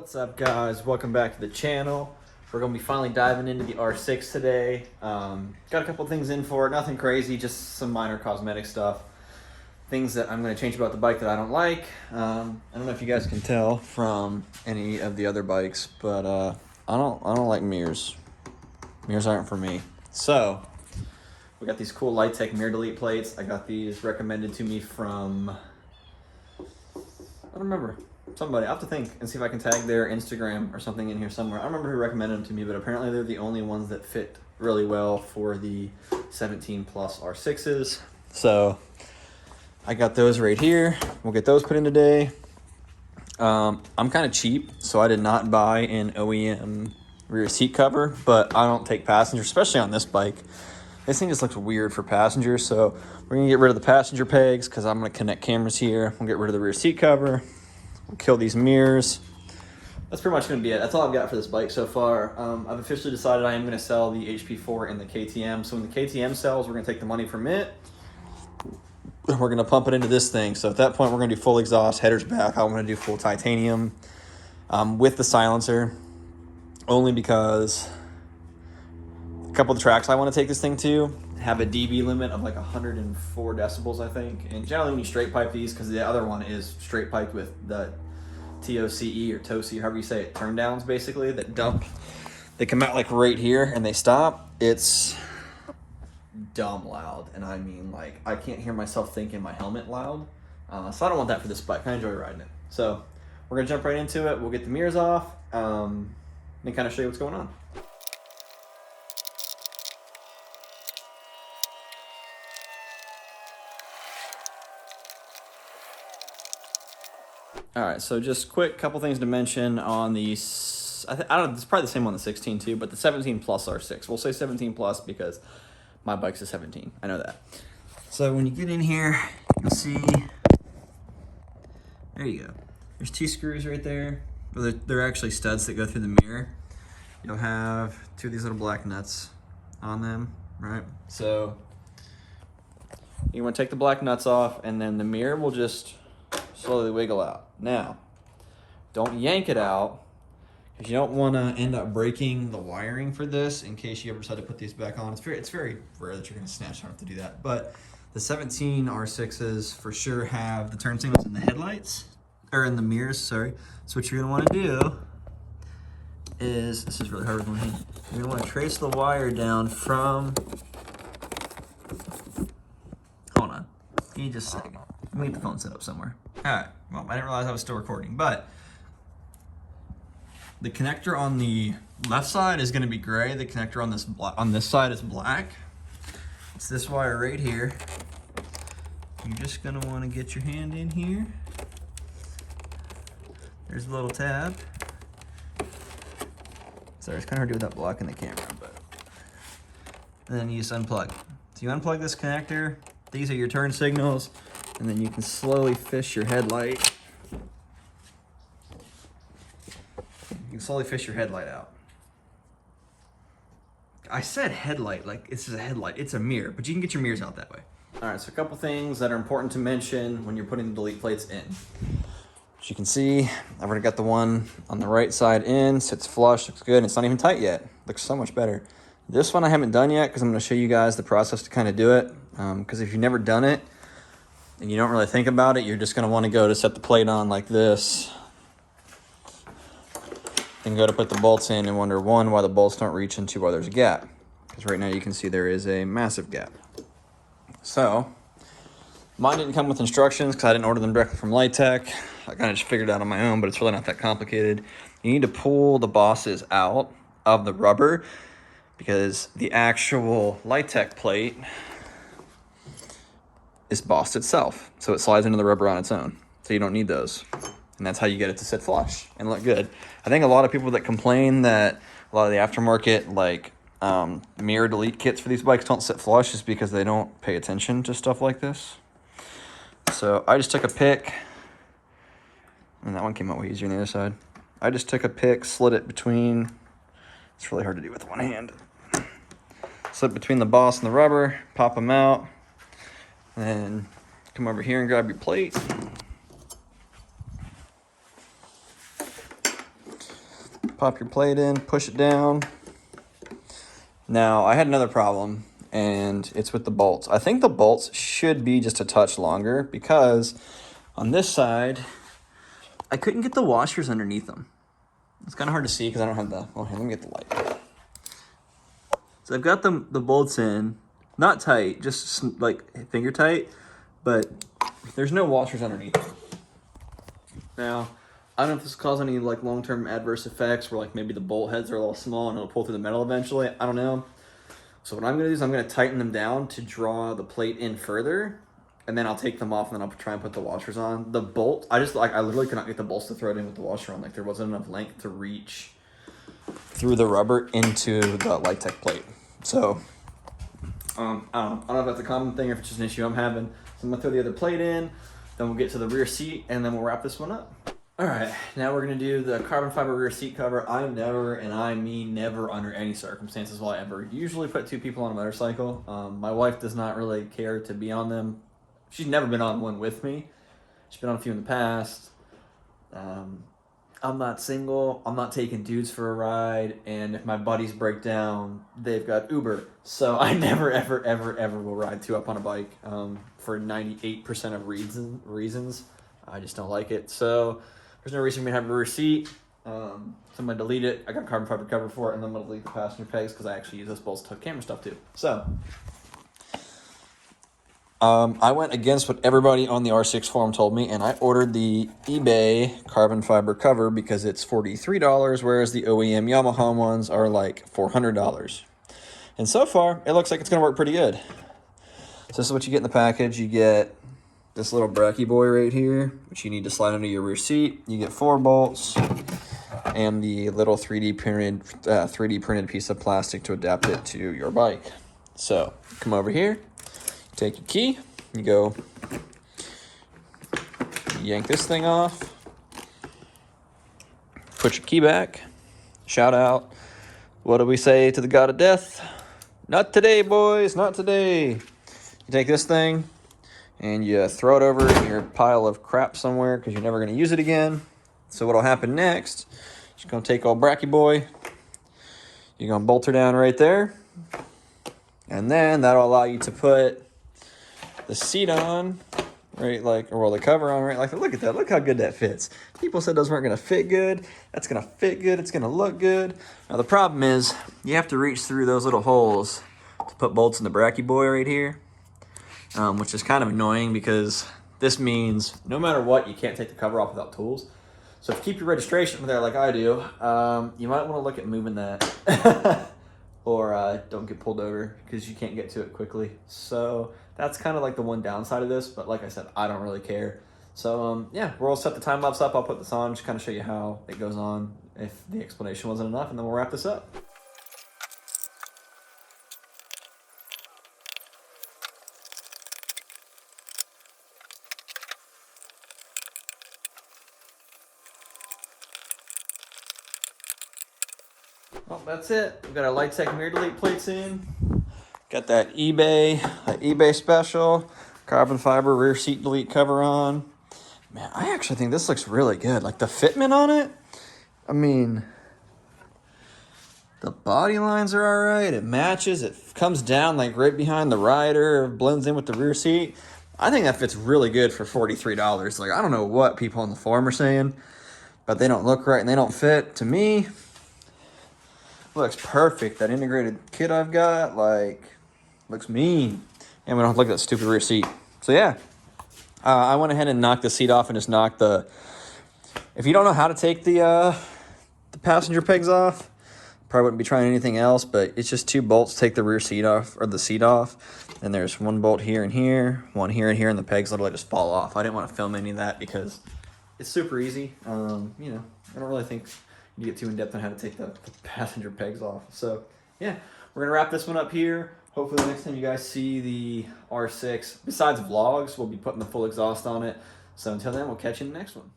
What's up, guys? Welcome back to the channel. We're going to be finally diving into the R6 today. Got a couple things in for it, nothing crazy, just some minor cosmetic stuff. Things that I'm going to change about the bike that I don't like. I don't know if you guys can tell from any of the other bikes, but I don't like mirrors. Mirrors aren't for me. So we got these cool Litec mirror delete plates. I got these recommended to me from, I don't remember. Somebody, I'll have to think and see if I can tag their Instagram or something in here somewhere. I don't remember who recommended them to me, but apparently they're the only ones that fit really well for the 17 plus R6s. So I got those right here. We'll get those put in today. I'm kind of cheap, so I did not buy an OEM rear seat cover, but I don't take passengers, especially on this bike. This thing just looks weird for passengers, so we're gonna get rid of the passenger pegs because I'm gonna connect cameras here. We'll get rid of the rear seat cover. We'll kill these mirrors. That's pretty much going to be it. That's all I've got for this bike so far. I've officially decided I am going to sell the HP4 and the KTM. So when the KTM sells, we're going to take the money from it. We're going to pump it into this thing. So at that point, we're going to do full exhaust, headers back. I'm going to do full titanium with the silencer. Only because a couple of the tracks I want to take this thing to have a dB limit of like 104 decibels, I think. And generally when you straight pipe these, because the other one is straight piped with the TOCE or TOCE, however you say it, turn downs basically, that dump. They come out like right here and they stop. It's dumb loud. And I mean, like, I can't hear myself think in my helmet loud. So I don't want that for this bike. I enjoy riding it. So we're gonna jump right into it. We'll get the mirrors off and kind of show you what's going on. All right, so just quick couple things to mention on the, I don't know, it's probably the same on the 16 too, but the 17 plus R6. We'll say 17 plus because my bike's a 17. I know that. So when you get in here, you'll see, there you go. There's two screws right there. Well, they're actually studs that go through the mirror. You'll have two of these little black nuts on them, right? So you want to take the black nuts off, and then the mirror will just slowly wiggle out. Now, don't yank it out because you don't want to end up breaking the wiring for this in case you ever decide to put these back on. It's very rare that you're going to snatch enough to do that. But the 17 R6s for sure have the turn signals in the headlights, or in the mirrors, sorry. So what you're going to want to do is, this is really hard with my hand, you're going to want to trace the wire down from, hold on, give me just a second. Let me get the phone set up somewhere. All right, well, I didn't realize I was still recording, but the connector on the left side is gonna be gray. The connector on this side is black. It's this wire right here. You're just gonna wanna get your hand in here. There's a little tab. Sorry, it's kinda hard to do without blocking the camera, but. And then you just unplug. So you unplug this connector. These are your turn signals. And then you can slowly fish your headlight. You can slowly fish your headlight out. I said headlight, like this is a headlight. It's a mirror, but you can get your mirrors out that way. All right, so a couple things that are important to mention when you're putting the delete plates in. As you can see, I've already got the one on the right side in, sits flush, looks good. It's not even tight yet. Looks so much better. This one I haven't done yet because I'm gonna show you guys the process to kind of do it. Because if you've never done it, and you don't really think about it, you're just gonna wanna go to set the plate on like this. Then go to put the bolts in and wonder, one, why the bolts don't reach, and two, why there's a gap. Because right now you can see there is a massive gap. So, mine didn't come with instructions because I didn't order them directly from Litec. I kinda just figured it out on my own, but it's really not that complicated. You need to pull the bosses out of the rubber because the actual Litec plate is bossed itself, so it slides into the rubber on its own. So you don't need those, and that's how you get it to sit flush and look good. I think a lot of people that complain that a lot of the aftermarket like mirror delete kits for these bikes don't sit flush is because they don't pay attention to stuff like this. So I just took a pick, and that one came out way easier on the other side. I just took a pick, slid it between, it's really hard to do with one hand. Slip between the boss and the rubber, pop them out. Then come over here and grab your plate. Pop your plate in, push it down. Now, I had another problem, and it's with the bolts. I think the bolts should be just a touch longer because on this side, I couldn't get the washers underneath them. It's kind of hard to see because I don't have the... Oh, here, let me get the light. So I've got the bolts in, not tight, just like finger tight, but there's no washers underneath them. Now, I don't know if this causes any like long-term adverse effects where like maybe the bolt heads are a little small and it'll pull through the metal eventually. I don't know. So what I'm going to do is I'm going to tighten them down to draw the plate in further, and then I'll take them off and then I'll try and put the washers on. The bolt, I literally could not get the bolts to throw it in with the washer on. Like there wasn't enough length to reach through the rubber into the Litek plate. So I don't know if that's a common thing or if it's just an issue I'm having. So I'm gonna throw the other plate in, then we'll get to the rear seat, and then we'll wrap this one up. All right, now we're gonna do the carbon fiber rear seat cover. I'm never, and I mean never under any circumstances will I ever usually put two people on a motorcycle. My wife does not really care to be on them. She's never been on one with me. She's been on a few in the past. I'm not single. I'm not taking dudes for a ride. And if my buddies break down, they've got Uber. So I never, ever, ever, ever will ride two up on a bike for 98% of reasons. I just don't like it. So there's no reason for me to have a rear seat. So I'm going to delete it. I got a carbon fiber cover for it. And then I'm going to delete the passenger pegs because I actually use those bolts to camera stuff too. So I went against what everybody on the R6 forum told me, and I ordered the eBay carbon fiber cover because it's $43, whereas the OEM Yamaha ones are like $400. And so far, it looks like it's going to work pretty good. So this is what you get in the package. You get this little bracky boy right here, which you need to slide under your rear seat. You get 4 bolts and the little 3D printed piece of plastic to adapt it to your bike. So come over here. Take your key, you go yank this thing off, put your key back, shout out, what do we say to the god of death? Not today, boys, not today. You take this thing and you throw it over in your pile of crap somewhere because you're never going to use it again. So what'll happen next, you're going to take old Bracky boy, you're going to bolt her down right there, and then that'll allow you to put the seat on, right, like, or the cover on, right, like, look at that, look how good that fits. People said those weren't gonna fit good. That's gonna fit good, it's gonna look good. Now the problem is, you have to reach through those little holes to put bolts in the Bracky boy right here, which is kind of annoying because this means no matter what, you can't take the cover off without tools. So to keep your registration there like I do, you might wanna look at moving that. Or don't get pulled over because you can't get to it quickly. So that's kind of like the one downside of this, but like I said, I don't really care. So yeah, we'll set the time lapse up. I'll put this on, just kind of show you how it goes on if the explanation wasn't enough, and then we'll wrap this up. Well, that's it. We've got our Litek mirror delete plates in. Got that eBay special carbon fiber rear seat delete cover on. Man, I actually think this looks really good. Like the fitment on it, I mean, the body lines are all right. It matches. It comes down like right behind the rider, blends in with the rear seat. I think that fits really good for $43. Like, I don't know what people on the forum are saying, but they don't look right and they don't fit. To me, looks perfect. That integrated kit I've got, like, looks mean. And we don't have to look at that stupid rear seat. So yeah, I went ahead and knocked the seat off and just knocked the, if you don't know how to take the passenger pegs off, probably wouldn't be trying anything else, but it's just 2 bolts to take the rear seat off, or the seat off. And there's 1 bolt here and here, 1 here and here, and the pegs literally just fall off. I didn't want to film any of that because it's super easy. You know, I don't really think you get too in depth on how to take the passenger pegs off. So yeah, we're gonna wrap this one up here. Hopefully the next time you guys see the R6, besides vlogs, we'll be putting the full exhaust on it. So until then, we'll catch you in the next one.